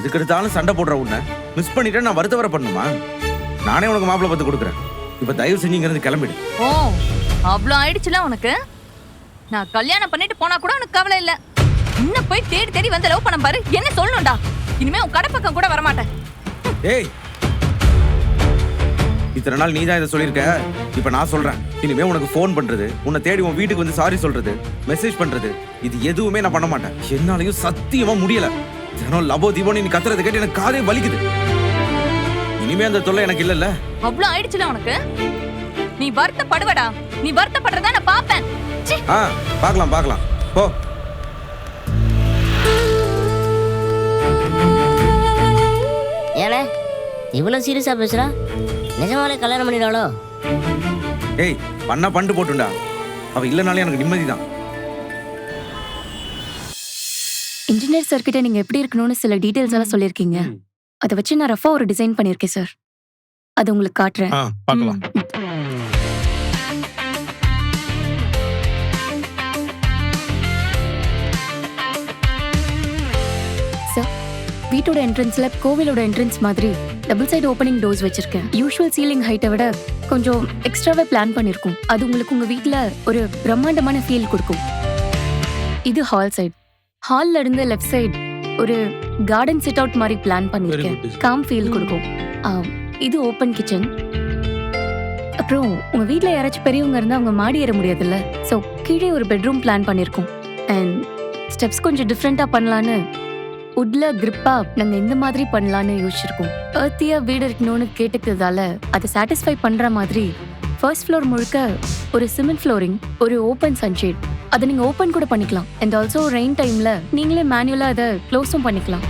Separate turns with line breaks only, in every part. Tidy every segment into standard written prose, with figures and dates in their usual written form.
எதுக்கு எடுத்தாலும் சண்டை போடுற உன்னை மிஸ் பண்ணிட்டு நான் வருத்த வர பண்ணுமா? நானே உனக்கு மாப்பிள்ளை பார்த்து கொடுக்குறேன். இப்ப தயவு செஞ்சு இங்க இருந்து கிளம்பிடு.
ஓ அவ்வளோ ஆயிடுச்சுல உனக்கு. நான் கல்யாணம் பண்ணிட்டு போனா கூட உனக்கு கவலை இல்ல. இன்னும் போய் தேடி தேடி வந்து லவ் பண்ண பாரு. என்ன சொல்லணும்டா? இனிமே உன் கடை பக்கம் கூட வரமாட்டேன்.
ஏய், இத்தனை நாள் நீ தான் இதை சொல்லியிருக்க. இப்ப நான் சொல்றேன். இனிமே உனக்கு ஃபோன் பண்றது, உன்னை தேடி உன் வீட்டுக்கு வந்து சாரி சொல்றது, மெசேஜ் பண்றது, இது எதுவுமே நான் பண்ண மாட்டேன். என்னாலையும் சத்தியமா முடியல. தினம் லபோ தீபோன்னு நீ கத்துறது கேட்டு எனக்கு காதே வலிக்குது. இனிமே அந்த தொல்லை எனக்கு இல்லல்ல.
அவ்வளோ ஆயிடுச்சுல உனக்கு. நீ வருத்தப்படுவடா. நீ வருத்தப்படுறதா நான் பாப்பேன்.
பார்க்கலாம் பார்க்கலாம் போ.
ஏல இவ்வளவு சீரியஸா பேசுறா? நிஜமாலே கல்யாணம் பண்ணிடாளோ?
ஏய், பண்ண பண்ணிட்டு போட்டுண்டா. அவ இல்லனாலே எனக்கு நிம்மதி தான்.
இன்ஜினியர் சார் கிட்ட நீங்க எப்படி இருக்கணும்னு சில டீடைல்ஸ் எல்லாம் சொல்லியிருக்கீங்க. அதை வச்சு நான் ரஃபா ஒரு டிசைன் பண்ணியிருக்கேன் சார். அது உங்களுக்கு காட்டுறேன்.
பார்க்கலாம்.
சார், வீட்டோட என்ட்ரன்ஸ்ல கோவிலோட என்ட்ரன்ஸ் மாதிரி டபுள் சைடு ஓப்பனிங் டோர்ஸ் வச்சிருக்கேன். யூஷுவல் சீலிங் ஹைட்டை விட கொஞ்சம் எக்ஸ்ட்ராவே பிளான் பண்ணிருக்கோம். அது உங்களுக்கு உங்க வீட்ல ஒரு பிரம்மாண்டமான ஃபீல் கொடுக்கும். இது ஹால் சைடு. ஹால்ல இருந்து லெஃப்ட் சைடு ஒரு கார்டன் சிட் அவுட் மாதிரி பிளான் பண்ணிருக்கேன். காம் ஃபீல் கொடுக்கும். இது ஓப்பன் கிச்சன். அப்புறம் உங்க வீட்ல யாராச்சும் பெரியவங்க இருந்தா அவங்க மாடி ஏற முடியாதுல்ல. ஸோ கீழே ஒரு பெட்ரூம் பிளான் பண்ணிருக்கோம். அண்ட் ஸ்டெப்ஸ் கொஞ்சம் டிஃப்ரெண்டா பண்ணலான்னு உட்ல கிரிப்பா நாங்க இந்த மாதிரி பண்ணலான்னு யோசிச்சிருக்கோம். ஏர்த்தியா வீடு இருக்கணும்னு கேட்டுக்கிறதால அதை சாட்டிஸ்ஃபை பண்ற மாதிரி ஃபர்ஸ்ட் ஃப்ளோர் முழுக்க ஒரு சிமெண்ட் ஃப்ளோரிங், ஒரு ஓப்பன் சன்ஷேட். அதை நீங்க ஓப்பன் கூட பண்ணிக்கலாம். அண்ட் ஆல்சோ ரெயின் டைம்ல நீங்களே மேனுவலா அதை க்ளோஸும் பண்ணிக்கலாம்.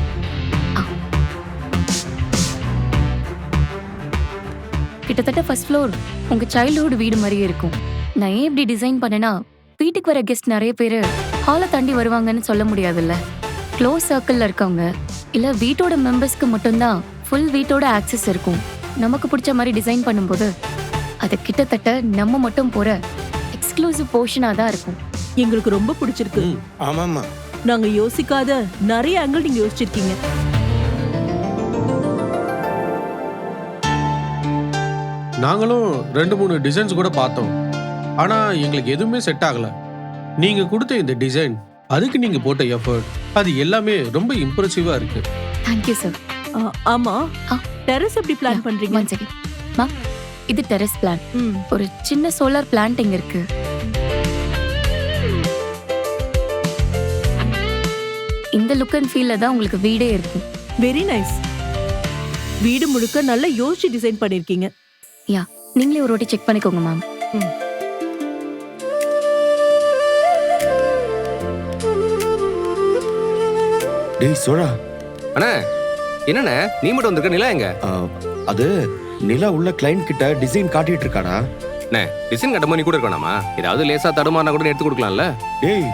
கிட்டத்தட்ட ஃபர்ஸ்ட் ஃப்ளோர் உங்க சைல்ட்ஹுட் வீடு மாதிரியே இருக்கும். நான் ஏன் இப்படி டிசைன் பண்ணேன்னா, வீட்டுக்கு வர கெஸ்ட் நிறைய பேர் ஹாலை தாண்டி வருவாங்கன்னு சொல்ல முடியாதுல்ல. க்ளோஸ் சர்க்கிள்ல இருக்கவங்க இல்ல வீட்டோட மெம்பர்ஸ்க்கு மட்டும்தான் ஃபுல் வீட்டோட ஆக்சஸ் இருக்கும். நமக்கு பிடிச்ச மாதிரி டிசைன் பண்ணும்போது அது கிட்டத்தட்ட நம்ம மட்டும் போற எக்ஸ்க்ளூசிவ் போர்ஷனா தான் இருக்கும்.
எங்களுக்கு ரொம்ப பிடிச்சிருக்கு.
ஆமாமா,
நாங்க யோசிக்காத நிறைய ஆங்கிள் நீங்க யோசிச்சிருக்கீங்க.
நாங்களும் 2-3 டிசைன்ஸ் கூட பார்த்தோம். ஆனா எங்களுக்கு எதுவுமே செட் ஆகல. நீங்க கொடுத்த இந்த டிசைன், அதுக்கு நீங்க போட்ட எஃபர்ட், அது எல்லாமே ரொம்ப இம்ப்ரெசிவா இருக்கு.
Thank you sir.
ஆமா, டெரஸ் எப்படி பிளான் பண்றீங்க?
ஒன் செகண்ட் மா, இது டெரஸ் பிளான். ஒரு சின்ன சோலார் பிளான்ட் இங்க இருக்கு. இந்த லுக் அண்ட் ஃபீல்ல தான் உங்களுக்கு வீடே இருக்கும்.
Very nice. வீடு முழுக்க நல்லா யோசிச்சு டிசைன் பண்ணிருக்கீங்க.
யா, நீங்களே ஒரு வாட்டி செக் பண்ணிக்கோங்க மேம்.
டேய் சோழா.
அண்ணா, என்னண்ணே நீ மட்டும் வந்திருக்க? நிலா எங்க?
அது நிலா உள்ள கிளைண்ட் கிட்ட டிசைன் காட்டிட்டு இருக்காடா.
அண்ணே, டிசைன் கட்ட மாதிரி கூட இருக்கணுமா? ஏதாவது லேசா தடுமாறினா கூட எடுத்து கொடுக்கலாம்ல.
டேய்,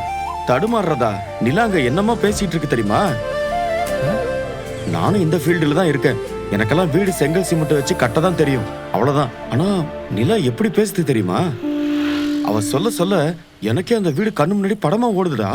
தடுமாறுறதா? நிலா அங்க என்னமா பேசிட்டு இருக்கு தெரியுமா? நானும் இந்த ஃபீல்டுல தான் இருக்கேன். எனக்கெல்லாம் வீடு செங்கல் சிமெண்ட் வச்சு கட்ட தான் தெரியும், அவ்வளவுதான். ஆனா நிலா எப்படி பேசுது தெரியுமா? அவ சொல்ல சொல்ல எனக்கே அந்த வீடு கண்ணு முன்னாடி படமா ஓடுதுடா.